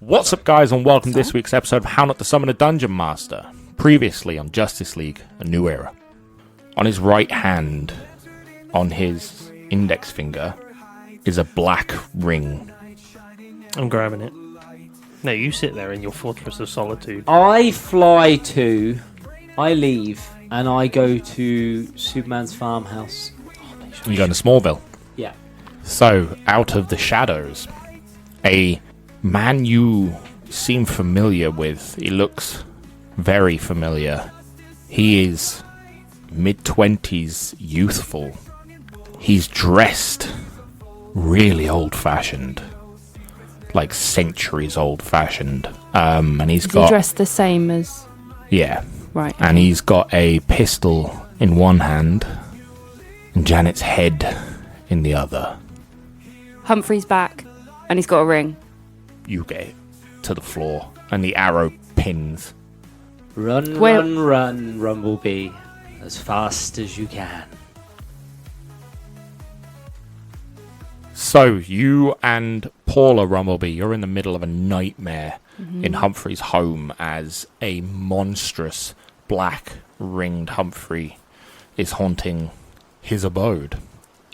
What's up, guys, and welcome to this week's episode of How Not to Summon a Dungeon Master. Previously on Justice League, A New Era. On his right hand, on his index finger, is a black ring. I'm grabbing it. No, you sit there in your fortress of solitude. I leave, and I go to Superman's farmhouse. You're going to Smallville. Yeah. So, out of the shadows, a man you seem familiar with. He looks very familiar. He is mid-20s, youthful. He's dressed really old-fashioned. Like centuries old-fashioned. And he's got... Is he dressed the same as... Yeah. Right. And he's got a pistol in one hand and Janet's head in the other. Humphrey's back, and he's got a ring. You get it to the floor, and the arrow pins. Run, RumbleBee, as fast as you can. So, you and Paula RumbleBee, you're in the middle of a nightmare in Humphrey's home as a monstrous black ringed Humphrey is haunting his abode.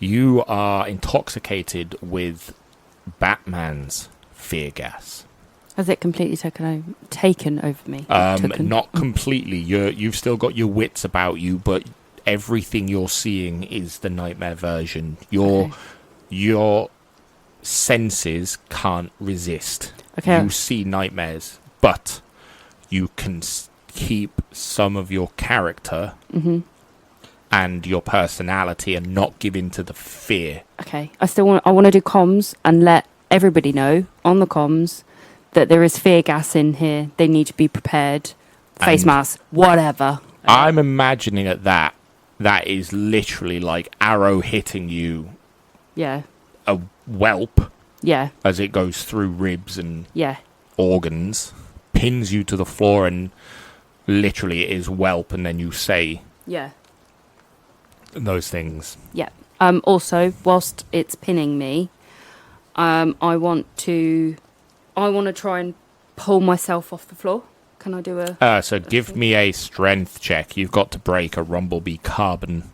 You are intoxicated with Batman's fear gas. Has it completely taken over me? Not completely. You've still got your wits about you, but everything you're seeing is the nightmare version. Your senses can't resist. Okay. You see nightmares, but you can keep some of your character and your personality and not give in to the fear. Okay. I want to do comms and let everybody know on the comms that there is fear gas in here. They need to be prepared. Face mask, whatever. I'm imagining that is literally like arrow hitting you. Yeah. A whelp. Yeah. As it goes through ribs and organs, pins you to the floor, and literally it is whelp, and then you say those things. Yeah. Also, whilst it's pinning me, I want to try and pull myself off the floor. Can I do So give me a strength check. You've got to break a RumbleBee carbon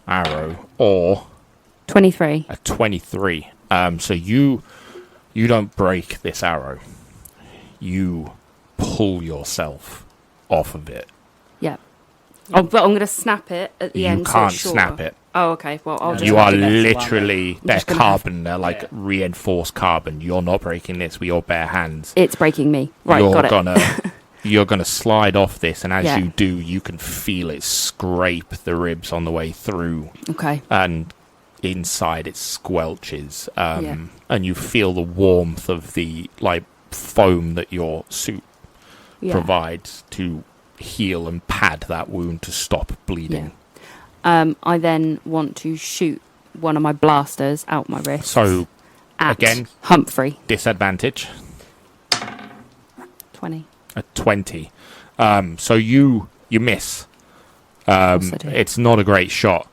arrow or 23. A 23. So you don't break this arrow. You pull yourself off of it. Yeah. Oh, but I'm going to snap it at the end. You can't snap it. Oh, okay. Well, I'll just... You are literally... They're carbon. They're like Yeah. reinforced carbon. You're not breaking this with your bare hands. It's breaking me. Right, got it. You're going to slide off this, and as Yeah. you do, you can feel it scrape the ribs on the way through. Okay. And inside it squelches. And you feel the warmth of the like foam that your suit provides to heal and pad that wound to stop bleeding. I then want to shoot one of my blasters out my wrist. So, at again, Humphrey. Disadvantage. 20. A 20. So you miss. It's not a great shot,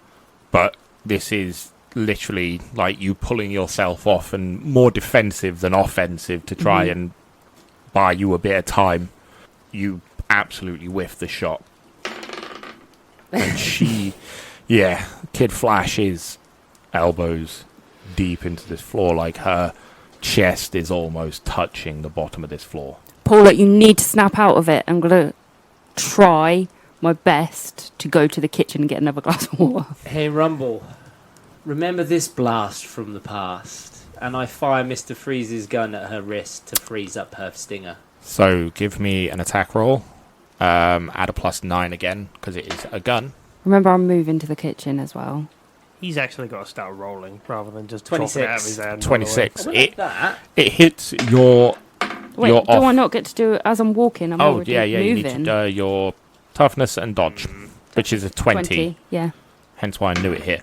but this is literally like you pulling yourself off and more defensive than offensive to try and buy you a bit of time. You absolutely whiff the shot. And Kid Flash is elbows deep into this floor, like her chest is almost touching the bottom of this floor. Paula, you need to snap out of it. I'm going to try my best to go to the kitchen and get another glass of water. Hey, Rumble, remember this blast from the past? And I fire Mr. Freeze's gun at her wrist to freeze up her stinger. So give me an attack roll. Add a +9 again, because it is a gun. Remember, I'm moving to the kitchen as well. He's actually got to start rolling rather than just 26. dropping it out of his hand. 26. That. It hits your... Wait, you're do off. I not get to do it as I'm walking? I'm already you moving. need to your toughness and dodge, which is a 20. Yeah. Hence why I knew it hit.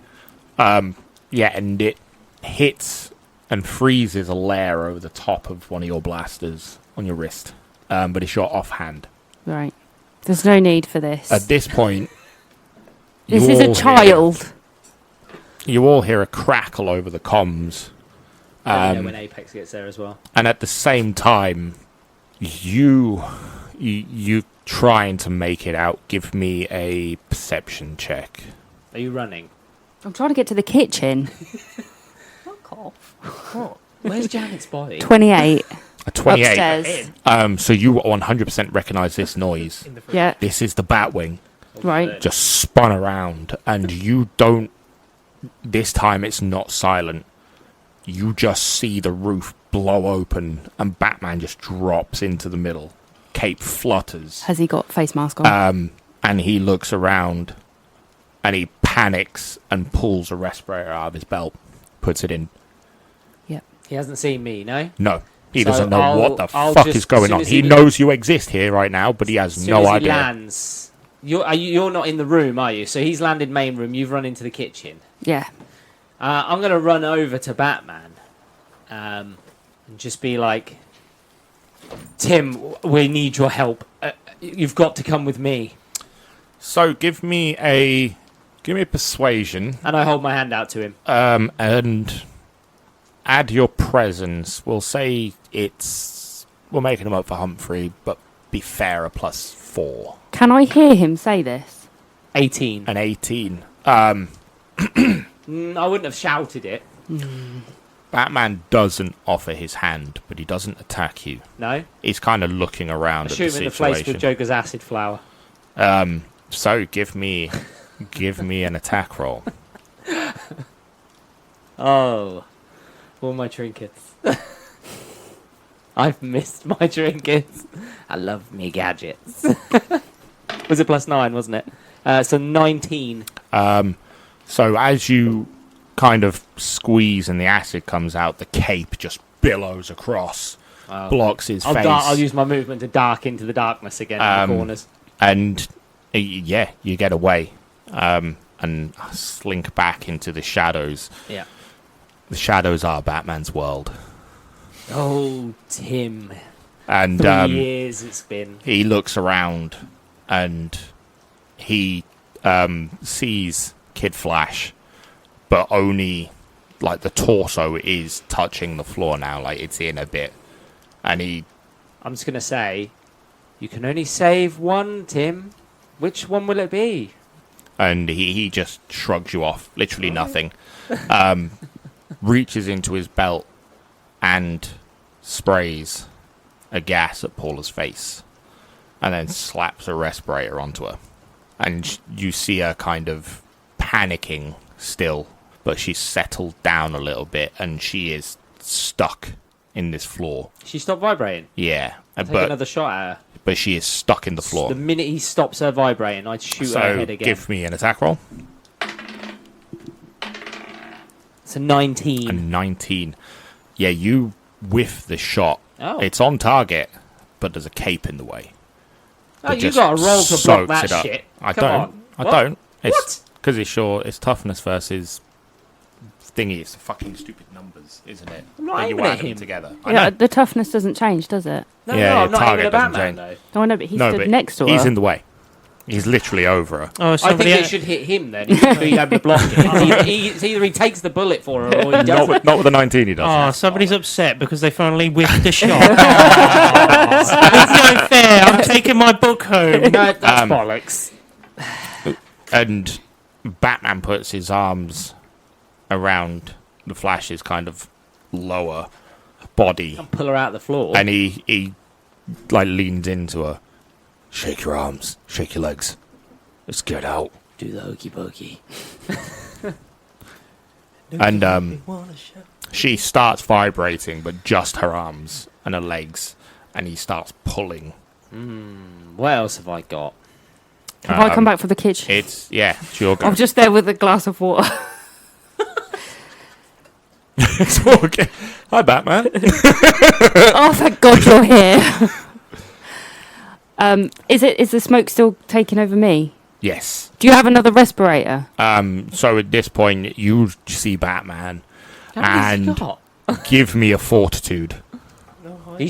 And it hits and freezes a layer over the top of one of your blasters on your wrist. But it's your offhand. Right. There's no need for this. At this point... This is a child. You all hear a crackle over the comms. When Apex gets there as well. And at the same time, You trying to make it out. Give me a perception check. Are you running? I'm trying to get to the kitchen. Fuck off. What? Where's Janet's body? 28. A 28. Upstairs. So you 100% recognise this noise. Yeah. This is the Batwing. Right. Just spun around, and you don't. This time it's not silent. You just see the roof blow open, and Batman just drops into the middle. Cape flutters. Has he got face mask on? And he looks around, and he panics and pulls a respirator out of his belt, puts it in. Yep. He hasn't seen me, no? No, he So doesn't know I'll- what the I'll fuck just- is going soon on. as He he- knows you exist here right now, but he has As soon no as he idea. lands, you're not in the room, are you? So he's landed main room. You've run into the kitchen. Yeah. I'm gonna run over to Batman, and just be like, "Tim, we need your help. You've got to come with me." So give me a persuasion, And I hold my hand out to him. and add your presence. We'll say we're making him up for Humphrey, but be fair, a +4. Can I hear him say this? 18. An 18. I wouldn't have shouted it. Batman doesn't offer his hand, but he doesn't attack you. No. He's kind of looking I around at shoot the him in the face with situation. Joker's acid flower. So give me an attack roll. Oh, all my trinkets. I've missed my trinkets. I love me gadgets. Was it +9, wasn't it? So 19. So as you kind of squeeze and the acid comes out, the cape just billows across, blocks his face. I'll use my movement to dark into the darkness again in the corners. And yeah, you get away and slink back into the shadows. Yeah. The shadows are Batman's world. Oh, Tim. And 3 years it's been. he looks around and he sees Kid Flash, but only like the torso is touching the floor now, like it's in a bit. And I'm just going to say, you can only save one, Tim. Which one will it be? and he just shrugs you off, literally nothing. Reaches into his belt and sprays a gas at Paula's face, and then slaps a respirator onto her. And you see her kind of panicking still, but she's settled down a little bit, and she is stuck in this floor. She stopped vibrating. Yeah, Take another shot at her. but she is stuck in the floor. The minute he stops her vibrating, I'd shoot her head again. Give me an attack roll. It's a 19. A 19. Yeah, you whiff the shot. Oh. It's on target, but there's a cape in the way. Oh, It you just got to roll to block soaks that it up. shit. I Come don't. on. I What? don't. It's What? because it's toughness versus thingy. It's the fucking stupid numbers, isn't it? I'm not When you aiming at add them him. together. I Yeah, know. the toughness doesn't change, does it? No, Yeah, no, your I'm not aiming target at doesn't Batman, change. though. Oh, I know, but he No, stood but next to her. he's in the way. He's literally over her. Oh, I somebody. think it should hit him then. He'd have to block it. It's either he takes the bullet for her or he Not doesn't. with a 19, he does. Oh, somebody's upset because they finally whiffed a shot. It's no fair. I'm taking my book home. No, that's bollocks. And Batman puts his arms around the Flash's kind of lower body, Pull her out the floor. and he like leans into her. Shake your arms, shake your legs. Let's get out. Do the hokey pokey. And she starts vibrating, but just her arms and her legs, and he starts pulling. What else have I got? Have I come back for the kitchen? It's your go. I'm just there with a glass of water. It's okay. Hi, Batman. Oh, thank God you're here. Is the smoke still taking over me? Yes. Do you have another respirator? So at this point, you see Batman, How many's he and got? give me a fortitute. He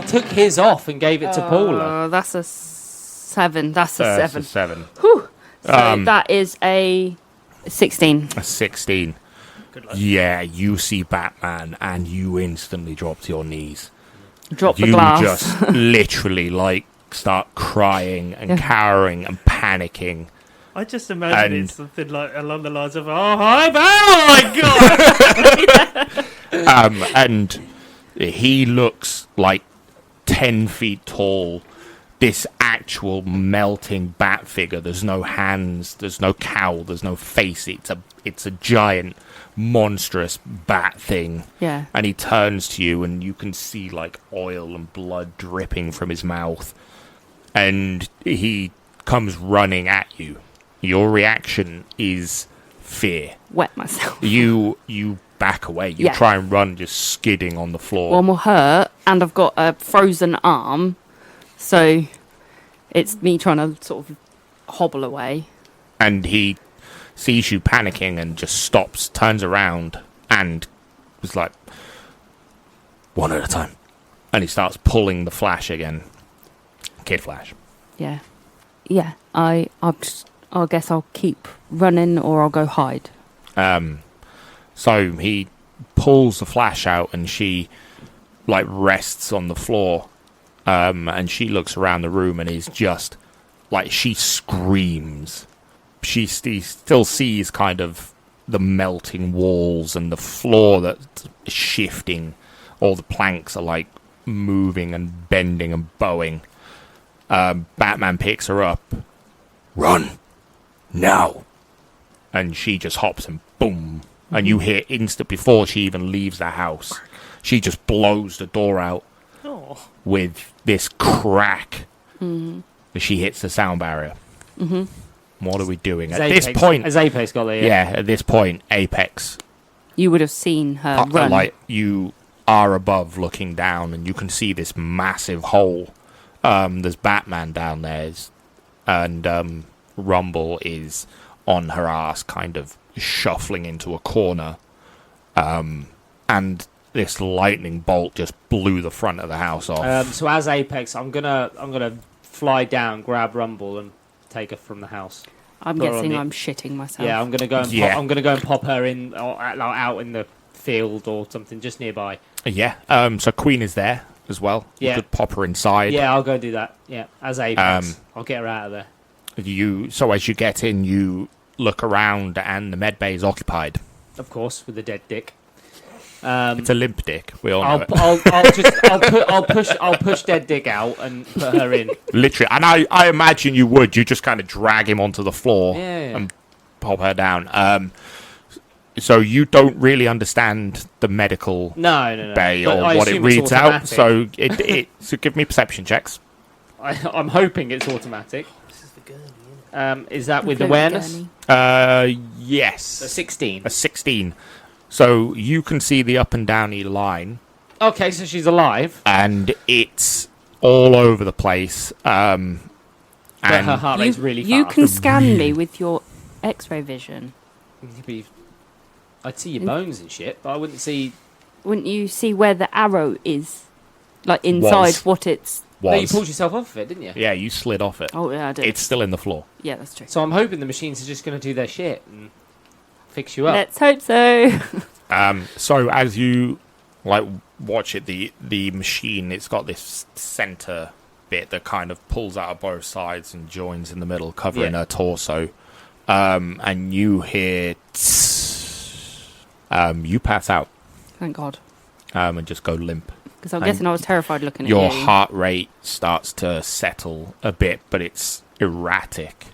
took his off and gave it to Paula. That's a 7. That's a 7. It's a 7. So that is a 16. A 16. Good luck. Yeah, you see Batman, and you instantly drop to your knees. Drop the you glass. just literally like start crying and cowering and panicking. I just imagine it's something like along the lines of, "Oh, hi, oh my god!" And he looks like 10 feet tall. This actual melting bat figure. There's no hands. There's no cowl. There's no face. It's a giant, monstrous bat thing. Yeah. And he turns to you, and you can see like oil and blood dripping from his mouth. And he comes running at you. Your reaction is fear. Wet myself. You back away. You try and run, just skidding on the floor. Well, I'm all hurt, and I've got a frozen arm, so it's me trying to sort of hobble away. And he sees you panicking and just stops, turns around, and was like, one at a time. And he starts pulling the flash again. Kid Flash. Yeah. Yeah. I guess I'll keep running, or I'll go hide. So he pulls the flash out, and she like rests on the floor, and she looks around the room, and is just like, she screams. She still sees kind of the melting walls and the floor that's shifting. All the planks are like moving and bending and bowing. Batman picks her up. Run now. And she just hops and boom. And you hear instant, before she even leaves the house, she just blows the door out with this crack. She hits the sound barrier. What are we doing? At this point... Has Apex got there? Yeah, at this point, Apex... You would have seen her run. Like, you are above looking down, and you can see this massive hole. There's Batman down there, and Rumble is on her ass, kind of shuffling into a corner. And this lightning bolt just blew the front of the house off. So as Apex, I'm gonna fly down, grab Rumble, and take her from the house. I'm guessing I'm shitting myself. Yeah, I'm gonna go and I'm gonna go and pop her in, or out in the field or something just nearby. Yeah. So Queen is there as well. Yeah. You could pop her inside. Yeah, I'll go do that. Yeah, as Apex, I'll get her out of there. So as you get in, you look around, and the med bay is occupied. Of course, with the dead dick. It's a limp dick. We all know it. I'll push dead dick out and put her in. Literally, and I imagine you would. You just kind of drag him onto the floor and pop her down. So you don't really understand the medical bay or what it reads out. So so give me perception checks. I'm hoping it's automatic. This is the gurney, isn't it? Is that with awareness? Yes. A 16. A 16. So you can see the up and downy line. Okay, so she's alive. And it's all over the place. But her heart rate's really fast. You can scan me with your X-ray vision. I'd see your bones and shit, but I wouldn't see... Wouldn't you see where the arrow is? Like inside what it's... No, you pulled yourself off of it, didn't you? Yeah, you slid off it. Oh, yeah, I did. It's still in the floor. Yeah, that's true. So I'm hoping the machines are just going to do their shit and fix you up. Let's hope so. So as you watch it, the machine, it's got this center bit that kind of pulls out of both sides and joins in the middle, covering her torso. And you hear... you pass out. Thank God. And just go limp. Because I'm guessing I was terrified looking at your you. heart rate starts to settle a bit, but it's erratic.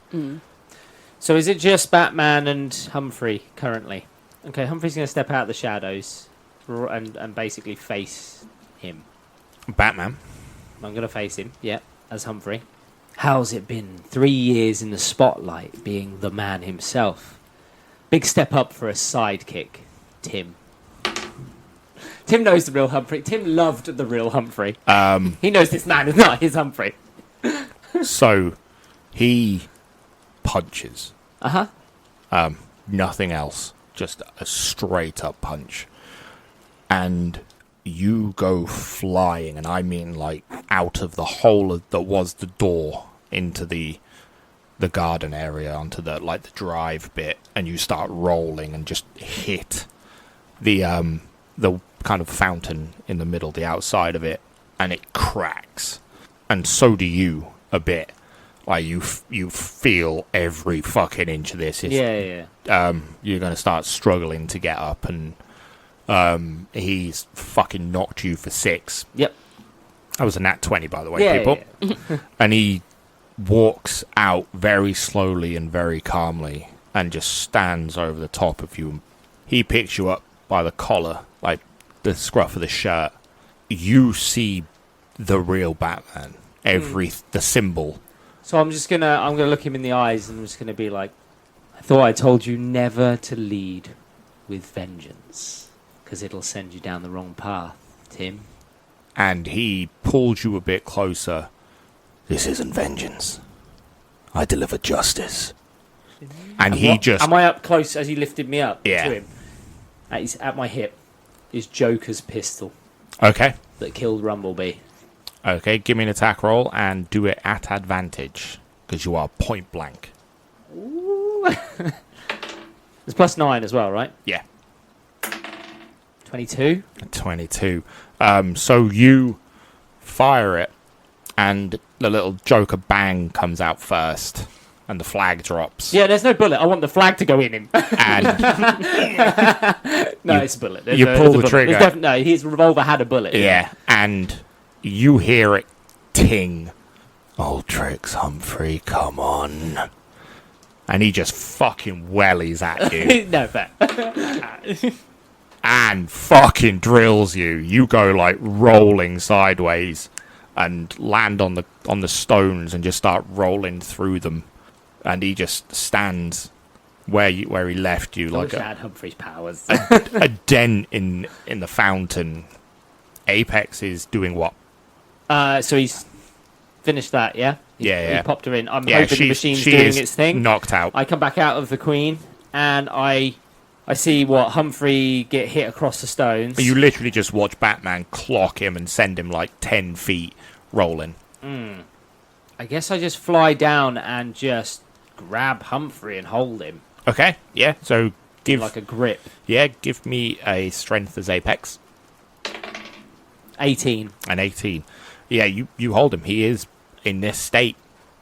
So is it just Batman and Humphrey currently? Okay, Humphrey's going to step out of the shadows and basically face him. Batman. I'm going to face him, as Humphrey. How's it been 3 years in the spotlight being the man himself? Big step up for a sidekick, Tim. Tim knows the real Humphrey. Tim loved the real Humphrey. He knows this man is not his Humphrey. So, he punches. Uh-huh. Nothing else. Just a straight up punch. And you go flying, and I mean like out of the hole that was the door into the garden area, onto the drive bit, and you start rolling and just hit the kind of fountain in the middle, the outside of it, and it cracks. And so do you a bit. Like, you feel every fucking inch of this. Yeah. You're going to start struggling to get up, and he's fucking knocked you for 6. Yep. That was a nat 20, by the way, people. Yeah. And he walks out very slowly and very calmly and just stands over the top of you. He picks you up by the collar, like the scruff of the shirt. You see the real Batman. The symbol. So I'm gonna look him in the eyes and I'm just gonna be like, I thought I told you never to lead with vengeance, because it'll send you down the wrong path, Tim. And he pulls you a bit closer. This isn't vengeance. I deliver justice. And Am I up close as he lifted me up to him? At my hip is Joker's pistol. Okay. That killed RumbleBee. Okay, give me an attack roll and do it at advantage, because you are point blank. Ooh. It's +9 as well, right? Yeah. 22. 22. So you fire it, and the little Joker bang comes out first, and the flag drops. Yeah, there's no bullet. I want the flag to go in him. And it's a bullet. You pull the trigger. No, his revolver had a bullet. Yeah, and you hear it ting. Old tricks, Humphrey, come on. And he just fucking wellies at you. No, fair. And fucking drills you. You go like rolling sideways and land on the stones and just start rolling through them. And he just stands where he left you, I like wish I had Humphrey's powers. a dent in the fountain. Apex is doing what? So he's finished that, yeah? He popped her in. I'm hoping the machine's doing its thing. Knocked out. I come back out of the Queen, and I see Humphrey get hit across the stones. You literally just watch Batman clock him and send him like 10 feet rolling. I guess I just fly down and just grab Humphrey and hold him. Okay, yeah. So give like a grip. Yeah, give me a strength as Apex. 18. An 18. Yeah, you hold him. He is in this state,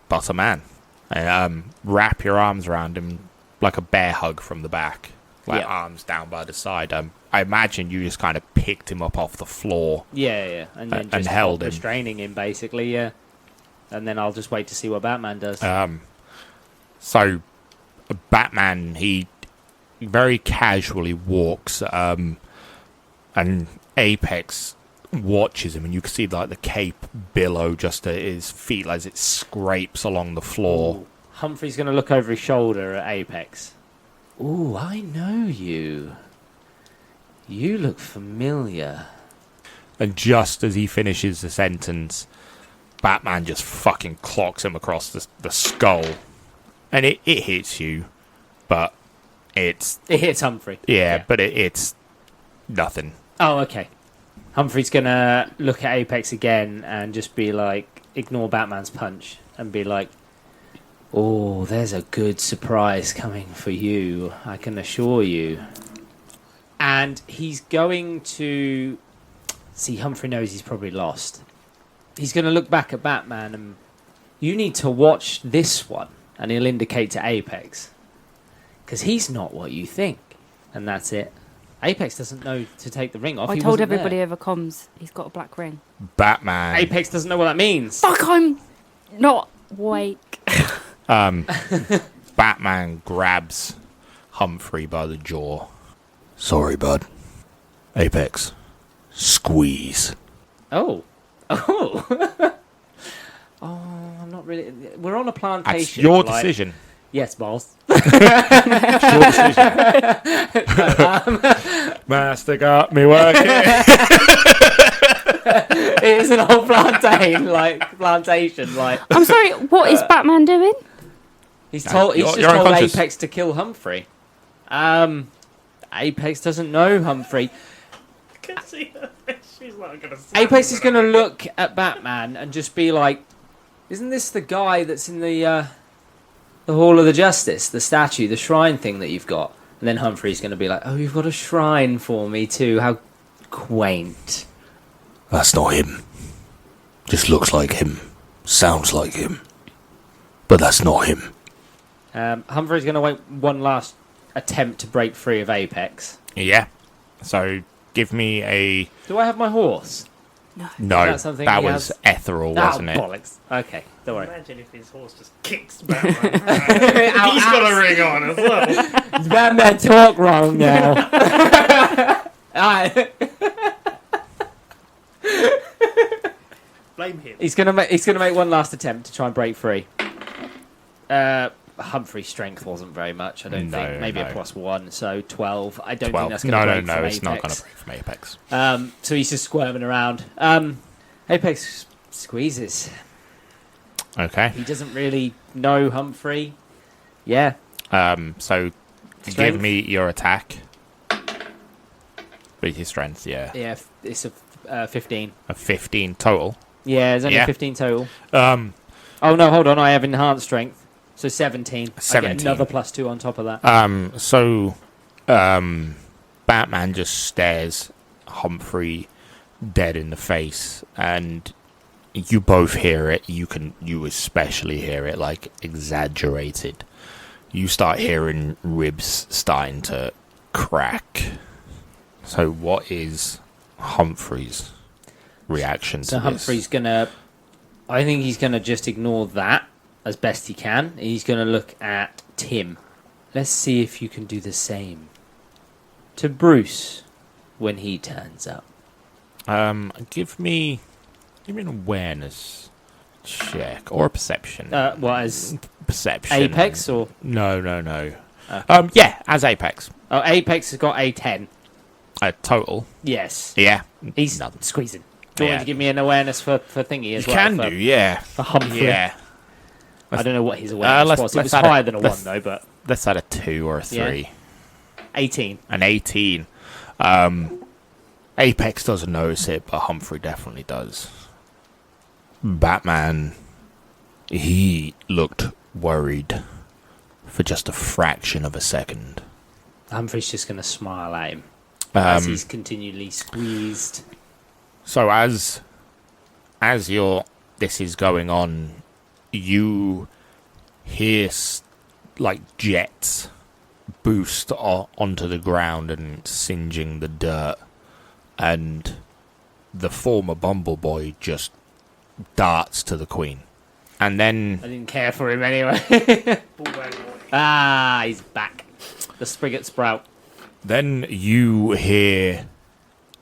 but a man. And wrap your arms around him like a bear hug from the back, like arms down by the side. I imagine you just kind of picked him up off the floor. Yeah, and then just held him, restraining him basically. Yeah, and then I'll just wait to see what Batman does. So Batman, he very casually walks, and Apex watches him, and you can see like the cape billow just at his feet as it scrapes along the floor. Ooh. Humphrey's going to look over his shoulder at Apex. Ooh, I know you. You look familiar. And just as he finishes the sentence, Batman just fucking clocks him across the skull. And it hits you, but it hits Humphrey. Yeah, but it's nothing. Oh, okay. Humphrey's going to look at Apex again and just be like, ignore Batman's punch and be like, oh, there's a good surprise coming for you, I can assure you. And he's going to... See, Humphrey knows he's probably lost. He's going to look back at Batman and... You need to watch this one. And he'll indicate to Apex. Because he's not what you think. And that's it. Apex doesn't know to take the ring off. I told everybody over comms he's got a black ring. Batman. Apex doesn't know what that means. Fuck, I'm not awake. Batman grabs Humphrey by the jaw. Sorry, bud. Apex. Squeeze. Oh. Oh, I'm not really... We're on a plantation. That's your decision. Yes, boss. It's your decision. Master got me working. It is an old plantation. I'm sorry, what is Batman doing? He's just told Apex to kill Humphrey. Apex doesn't know Humphrey. Apex is going to look at Batman and just be like, isn't this the guy that's in the Hall of the Justice, the statue, the shrine thing that you've got? And then Humphrey's going to be like, oh, you've got a shrine for me too. How quaint. That's not him. Just looks like him. Sounds like him. But that's not him. Humphrey's going to make one last attempt to break free of Apex. Yeah. So, give me a... Do I have my horse? No, Is that something that he was has? ethereal, wasn't it? Bollocks. Okay, don't worry. Imagine if his horse just kicks Batman. He's got a ring on as well. Batman talk wrong now. Alright. Blame him. He's gonna make one last attempt to try and break free. Humphrey's strength wasn't very much, I don't think. Maybe a +1, so 12. I don't think that's going to break from it's Apex. not going to break from Apex. So he's just squirming around. Apex squeezes. Okay. He doesn't really know Humphrey. Yeah. So give me your attack. With your strength, yeah. Yeah, it's a 15. A 15 total. Yeah, there's only Yeah. 15 total. Um, Oh no, hold on, I have enhanced strength. So 17. I 17. get another +2 on top of that. Batman just stares Humphrey dead in the face, and you both hear it. You especially hear it, like, exaggerated. You start hearing ribs starting to crack. So what is Humphrey's reaction to So this? Humphrey's gonna... I think he's gonna just ignore that as best he can. He's gonna look at Tim. Let's see if you can do the same to Bruce when he turns up. Give me an awareness check or a perception. What, as Perception. Apex or... No. Okay. Yeah, as Apex. Oh, Apex has got a 10. Total. Yes. Yeah. He's Nothing. squeezing. Do you want Yeah. to give me an awareness for thingy as You well? can do, yeah. For Humphrey. Yeah. I don't know what his awareness was. It was add higher than a 1 let's- though, but Let's add a 2 or a 3. 18. An 18. Apex doesn't notice it, but Humphrey definitely does. Batman, he looked worried for just a fraction of a second. Humphrey's just going to smile at him as Um, he's continually squeezed. So as this is going on, you hear like jets boost onto the ground and singeing the dirt, and the former Bumbleboy just darts to the Queen, and then I didn't care for him anyway. Bullbag boy. He's back. The Spriggot Sprout. then you hear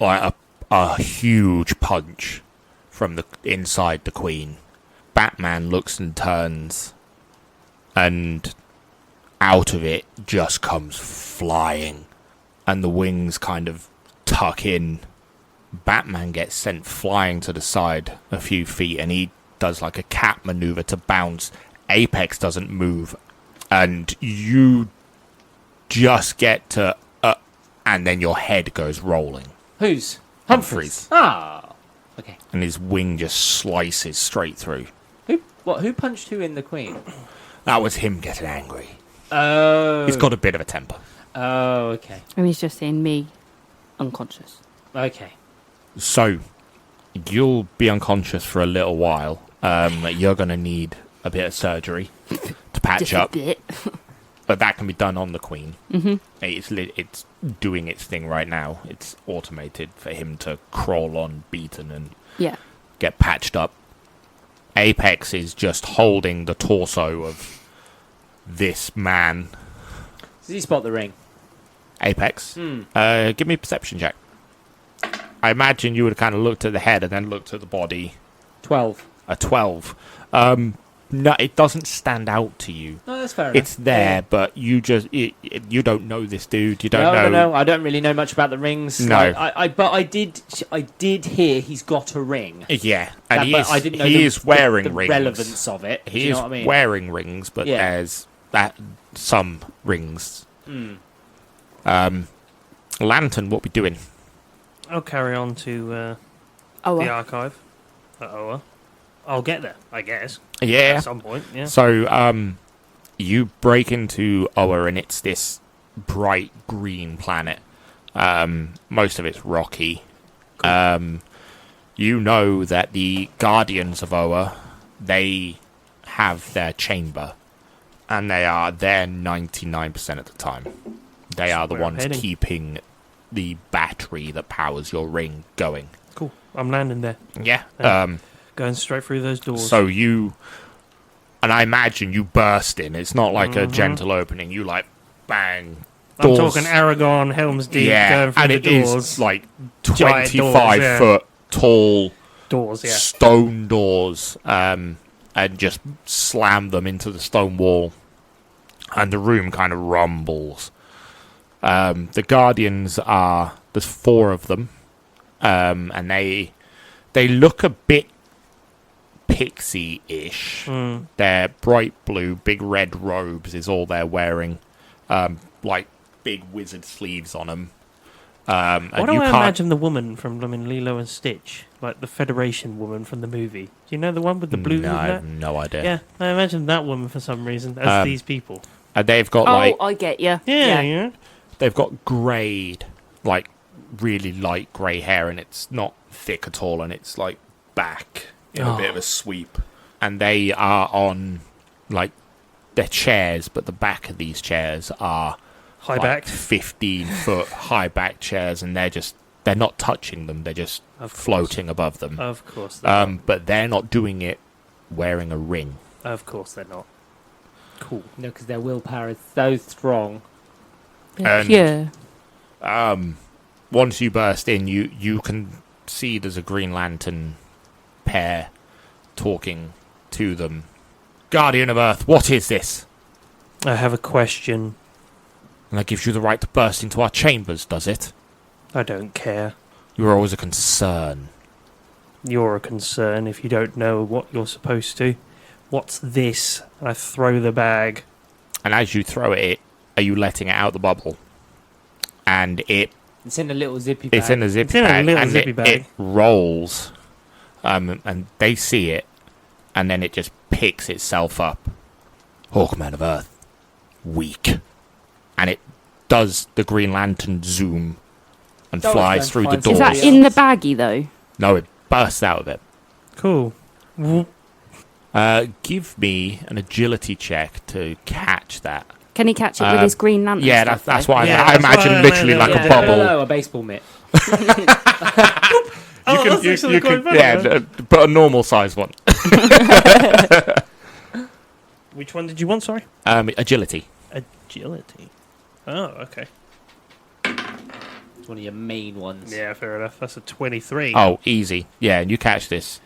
like a huge punch from the inside the Queen. Batman looks and turns, and out of it just comes flying, and the wings kind of tuck in. Batman gets sent flying to the side a few feet, and he does like a cat maneuver to bounce. Apex doesn't move, and you just get to and then your head goes rolling. Who's? Humphrey's. Okay. And his wing just slices straight through. Who punched who in the Queen? That was him getting angry. Oh. He's got a bit of a temper. Oh, okay. And he's just seeing me unconscious. Okay. So, you'll be unconscious for a little while. You're going to need a bit of surgery to patch Just up. a bit. But that can be done on the Queen. Mm-hmm. It's doing its thing right now. It's automated for him to crawl on beaten and Yeah. get patched up. Apex is just holding the torso of this man. Does he spot the ring? Apex. Give me a perception check. I imagine you would have kind of looked at the head and then looked at the body. 12. A 12. No, it doesn't stand out to you. No, that's fair enough. It's there, but you just you don't know this dude. You don't know. No, I don't really know much about the rings. No. But I did hear he's got a ring. Yeah, and But I didn't know he the- is wearing the rings. relevance of it. Do He you is know what I mean? wearing rings, but Yeah. there's some rings. Mm. Lantern, what we doing? I'll carry on to Oh, the well. archive at Oa. I'll get there, I guess. Yeah. At some point, yeah. So, you break into Oa, and it's this bright green planet. Most of it's rocky. You know that the Guardians of Oa, they have their chamber, and they are there 99% of the time. They are the ones keeping the battery that powers your ring going. Cool. I'm landing there. Yeah. Going straight through those doors. So and I imagine you burst in. It's not like a gentle opening. You like bang. Doors. I'm talking Aragon, Helm's Deep, going through and the it doors. is like 25 foot tall doors, stone doors, and just slam them into the stone wall, and the room kind of rumbles. The Guardians there's 4 of them, and they look a bit pixie-ish. They're bright blue, big red robes is all they're wearing, like big wizard sleeves on them. Why do I imagine the woman from Lilo and Stitch, like the Federation woman from the movie? Do you know the one with the blue? No, I have no idea. Yeah, I imagine that woman for some reason as these people. And they've got I get you. Yeah. They've got greyed, like really light grey hair, and it's not thick at all, and it's like back in a bit of a sweep. And they are on like their chairs, but the back of these chairs are high back, 15-foot high back chairs, and they're not touching them. They're just floating above them. Of course. But they're not doing it wearing a ring. Of course they're not. Cool. No, because their willpower is so strong. And, pure. Once you burst in, you can see there's a Green Lantern pair talking to them. Guardian of Earth, what is this? I have a question. And that gives you the right to burst into our chambers, does it? I don't care. You're always a concern. You're a concern if you don't know what you're supposed to. What's this? And I throw the bag. And as you throw it, are you letting it out the bubble? And it's in a little zippy bag. It's in a zippy bag. It rolls. And they see it. And then it just picks itself up. Hawkman of Earth. Weak. And it does the Green Lantern zoom and flies through the doors. Is that in the baggie, though? No, it bursts out of it. Cool. Give me an agility check to catch that. Can he catch it with his Green Lantern? Yeah, that's why Yeah, I imagine literally like a bubble. No, a baseball mitt. But a normal size one. Which one did you want, sorry? Agility. Agility. Oh, okay. It's one of your main ones. Yeah, fair enough. That's a 23. Oh, easy. Yeah, and you catch this.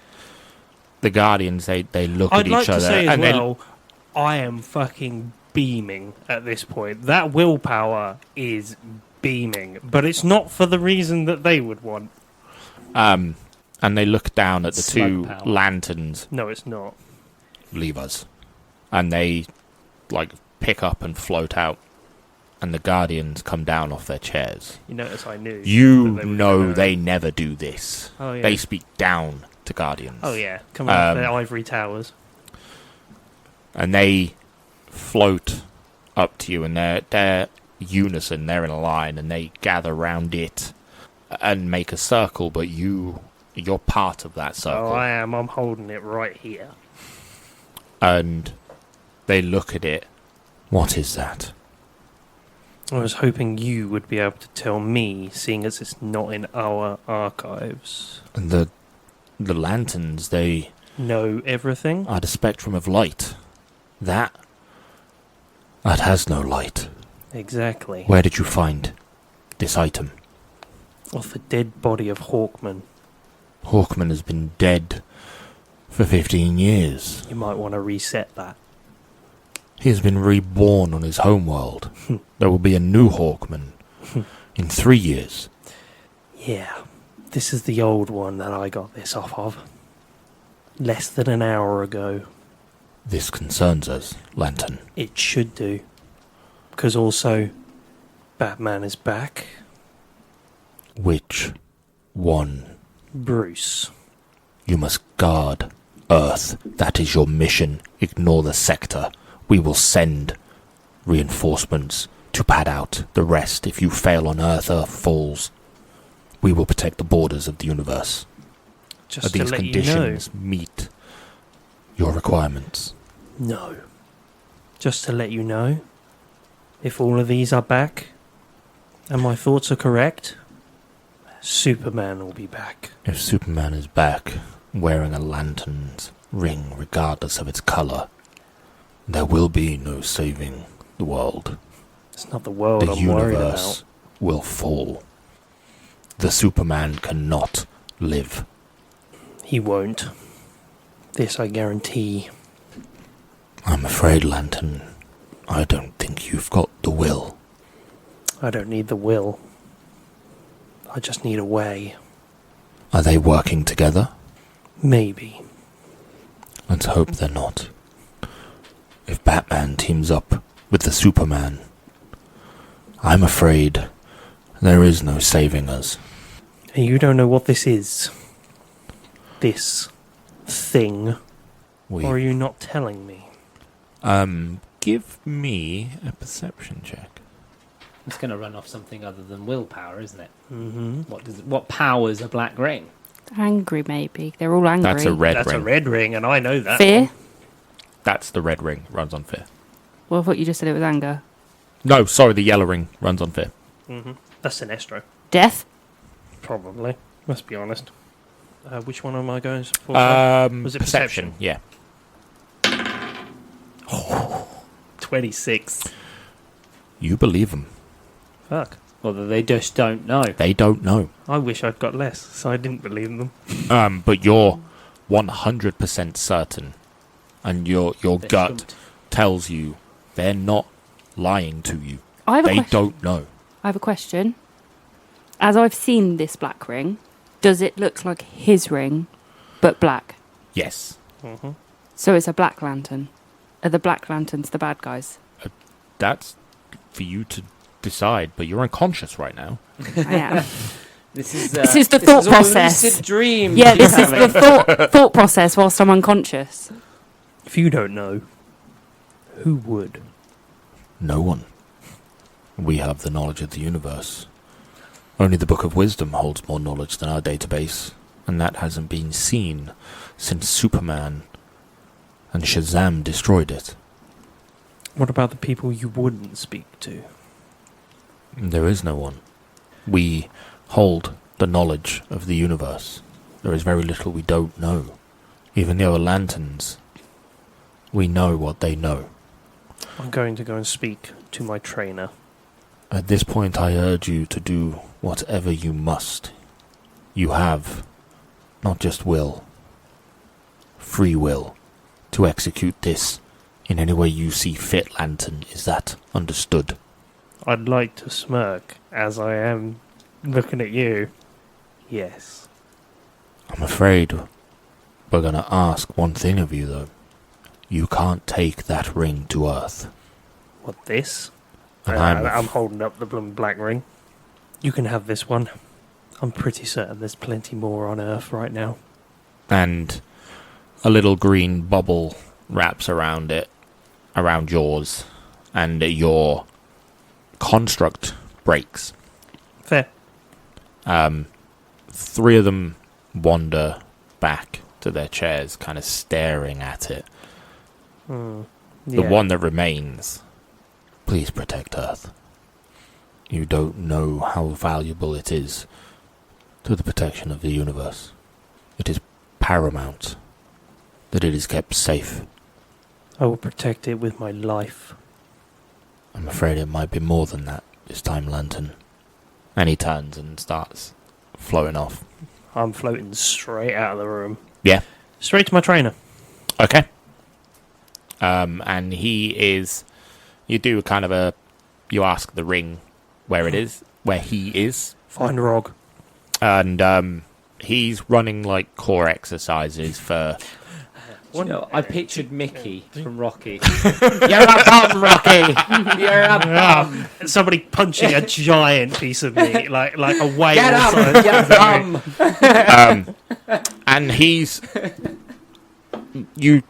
The Guardians, they look at each other. I'd like to say as well, I am fucking beaming at this point. That willpower is beaming, but it's not for the reason that they would want. And they look down at the two power. lanterns. No, it's not. Leave us. And they, like, pick up and float out. And the Guardians come down off their chairs. You notice I knew. You know they never do this. Oh, yeah. They speak down to Guardians. Oh, yeah. Coming off their ivory towers. And they float up to you, and they're unison. They're in a line, and they gather round it and make a circle, but you're part of that circle. Oh, I am. I'm holding it right here. And they look at it. What is that? I was hoping you would be able to tell me, seeing as it's not in our archives. And the lanterns, they know everything? are the spectrum of light. That has no light. Exactly. Where did you find this item? Off the dead body of Hawkman. Hawkman has been dead for 15 years. You might want to reset that. He has been reborn on his homeworld. There will be a new Hawkman in 3 years. Yeah, this is the old one that I got this off of. Less than an hour ago. This concerns us, Lantern. It should do. Because also, Batman is back. Which one? Bruce. You must guard Earth. That is your mission. Ignore the sector. We will send reinforcements to pad out the rest. If you fail on Earth, Earth falls. We will protect the borders of the universe. Just Do to these let you know. conditions meet your requirements? No. Just to let you know, if all of these are back, and my thoughts are correct, Superman will be back. If Superman is back, wearing a lantern's ring regardless of its colour, there will be no saving the world. It's not the world The I'm worried universe about. will fall. The Superman cannot live. He won't. This I guarantee. I'm afraid, Lantern, I don't think you've got the will. I don't need the will. I just need a way. Are they working together? Maybe. Let's hope they're not. If Batman teams up with the Superman, I'm afraid there is no saving us. And you don't know what this is. This thing. Or are you not telling me? Give me a perception check. It's going to run off something other than willpower, isn't it? Mm-hmm. What powers a black ring? Angry, maybe. They're all angry. That's a red That's ring. a red ring, and I know that. Fear? one. That's the red ring. Runs on fear. Well, I thought you just said it was anger. No, sorry, the yellow ring runs on fear. Mm-hmm. That's Sinestro. Death? Probably. Let's be honest. Which one am I going for? Was it perception? Yeah. 26. You believe them. Fuck. Or that they just don't know. They don't know. I wish I'd got less, so I didn't believe them. But you're 100% certain, and your They're gut stumped. tells you they're not lying to you. I have a They question. don't know. I have a question. As I've seen this black ring, does it look like his ring, but black? Yes. Mm-hmm. So it's a black lantern. Are the black lanterns the bad guys? That's for you to decide, but you're unconscious right now. I am. This is This is the thought all process. lucid dream. Yeah, she's this is having. the thought process whilst I'm unconscious. If you don't know, who would? No one. We have the knowledge of the universe. Only the Book of Wisdom holds more knowledge than our database, and that hasn't been seen since Superman and Shazam destroyed it. What about the people you wouldn't speak to? There is no one. We hold the knowledge of the universe. There is very little we don't know. Even the other lanterns, we know what they know. I'm going to go and speak to my trainer. At this point, I urge you to do whatever you must. You have not just will, free will, to execute this in any way you see fit, Lantern. Is that understood? I'd like to smirk as I am looking at you. Yes. I'm afraid we're going to ask one thing of you, though. You can't take that ring to Earth. What, this? And I'm holding up the black ring. You can have this one. I'm pretty certain there's plenty more on Earth right now. And a little green bubble wraps around it, around yours, and your construct breaks. Fair. Three of them wander back to their chairs, kind of staring at it. Yeah. The one that remains, please protect Earth. You don't know how valuable it is to the protection of the universe. It is paramount that it is kept safe. I will protect it with my life. I'm afraid it might be more than that this time, Lantern. And he turns and starts floating off. I'm floating straight out of the room. Yeah. Straight to my trainer. Okay. And he is... You do kind of you ask the ring where it is, where he is. Find Rog. And he's running like core exercises for... You know, I pictured Mickey from Rocky. You're a bum, Rocky. You're a bum. Somebody punching a giant piece of meat, like a whale. Get up, size. you bum. And he's... You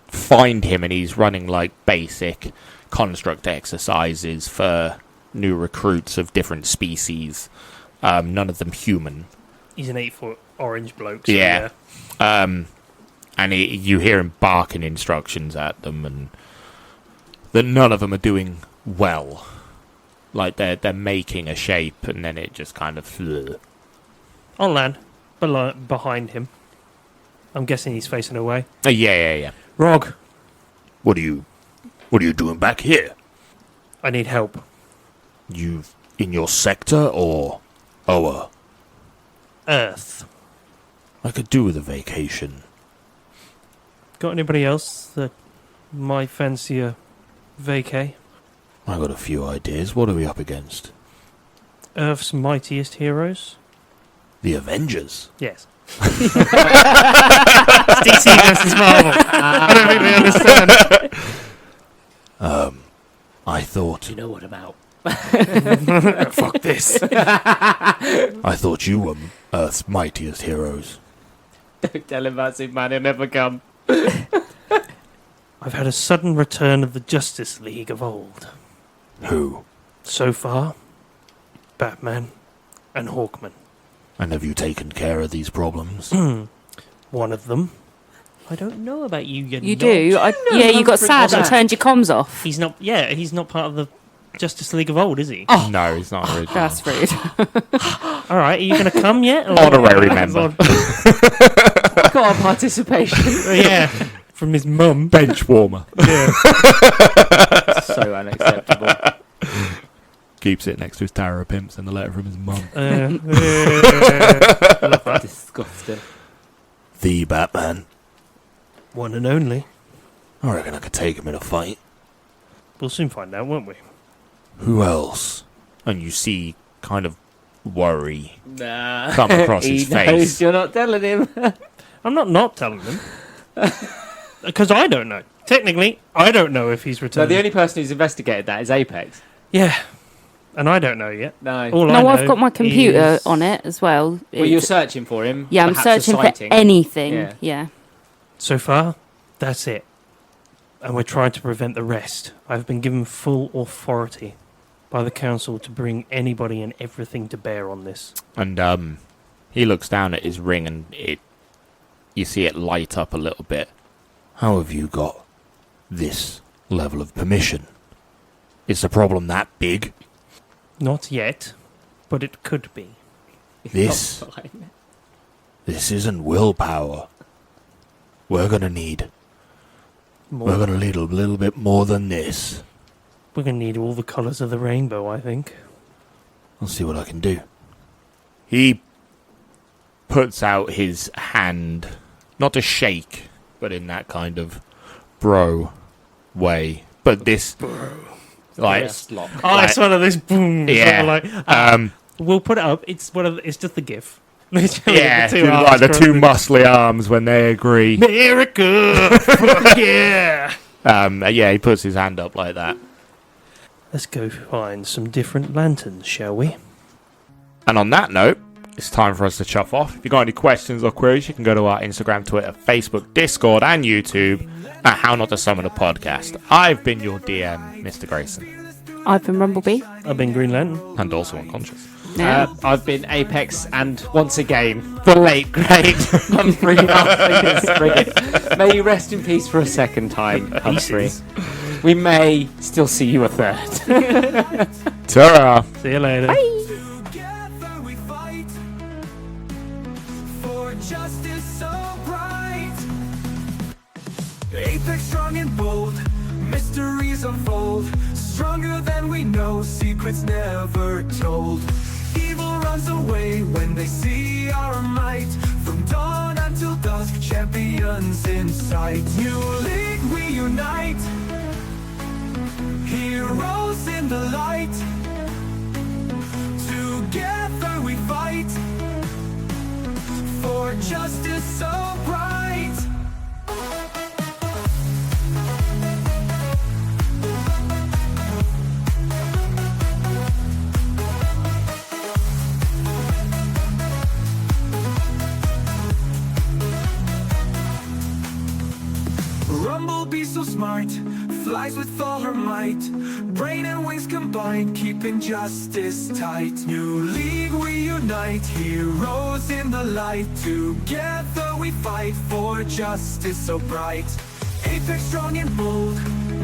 find him and he's running like basic construct exercises for new recruits of different species. None of them human. He's an 8-foot orange bloke. So Yeah. And you hear him barking instructions at them, and that none of them are doing well. Like they're making a shape, and then it just kind of. I'll land behind him. I'm guessing he's facing away. Yeah. Rog, What are you doing back here? I need help. You in your sector or our? Earth. I could do with a vacation. Got anybody else that might fancy a vacay? I got a few ideas. What are we up against? Earth's mightiest heroes? The Avengers. Yes. It's DC versus Marvel. I don't think they understand. I thought. Do you know what about? Fuck this. I thought you were Earth's mightiest heroes. Don't tell him about Superman, he'll never come. I've had a sudden return of the Justice League of old. Who? So far, Batman and Hawkman. And have you taken care of these problems? One of them. I don't know about you. You do? You got sad and turned your comms off. He's not. Yeah, he's not part of the Justice League of old, is he? Oh. No, he's not original. That's rude. All right, are you going to come yet? Or- Honorary member. Got a participation. Yeah, from his mum. Bench warmer. Yeah. So unacceptable. Keeps it next to his tower of pimps and the letter from his mum. I love that. Disgusting. The Batman. One and only. I reckon I could take him in a fight. We'll soon find out, won't we? Who else? And you see kind of worry Nah. come across He his knows face. you're not telling him. I'm not telling them. Because I don't know. Technically, I don't know if he's So returned. the only person who's investigated that is Apex. Yeah. And I don't know yet. No. All I No, know I've got my computer is- on it as well. Well, you're It's- searching for him. yeah, I'm perhaps a searching for sighting. anything. Yeah. So far, that's it. And we're trying to prevent the rest. I've been given full authority by the council to bring anybody and everything to bear on this. And he looks down at his ring and you see it light up a little bit. How have you got this level of permission? Is the problem that big? Not yet, but it could be. This Fine. this isn't willpower. We're gonna need a little bit more than this. We're going to need all the colours of the rainbow, I think. I'll see what I can do. He puts out his hand, not to shake, but in that kind of bro way. But this, like, Wrist lock. Oh, it's one of those boom. yeah, Sort of like, we'll put it up. It's it's just the GIF. Literally, yeah, the two like arms the two crossing. muscly arms when they agree. America! Fuck yeah! Yeah, he puts his hand up like that. Let's go find some different lanterns, shall we? And on that note, it's time for us to chuff off. If you've got any questions or queries, you can go to our Instagram, Twitter, Facebook, Discord, and YouTube at How Not to Summon a Podcast. I've been your DM, Mr. Grayson, I've been RumbleBee. I've been Green Lantern. and also unconscious. Yeah. I've been Apex and once again the late great Humphrey Spriggot. May you rest in peace for a second time, Humphrey. Pieces. We may still see you a third. Ta-ra! See you later. Together we fight for justice so bright. Apex strong and bold, mysteries unfold. Stronger than we know, secrets never told. Evil runs away when they see our might. From dawn until dusk, champions in sight. New league we unite, heroes in the light. Together we fight for justice so bright. RumbleBee so smart, flies with all her might. Brain and wings combined, keeping justice tight. New league, we unite, heroes in the light. Together we fight for justice so bright. Apex strong and bold,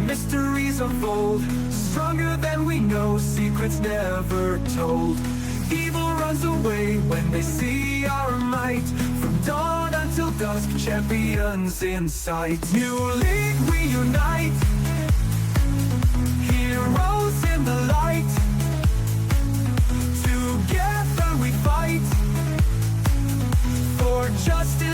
mysteries unfold. Stronger than we know, secrets never told. Evil runs away when they see our might. From dawn until dusk, champions in sight. New league, we unite, heroes in the light. Together we fight for justice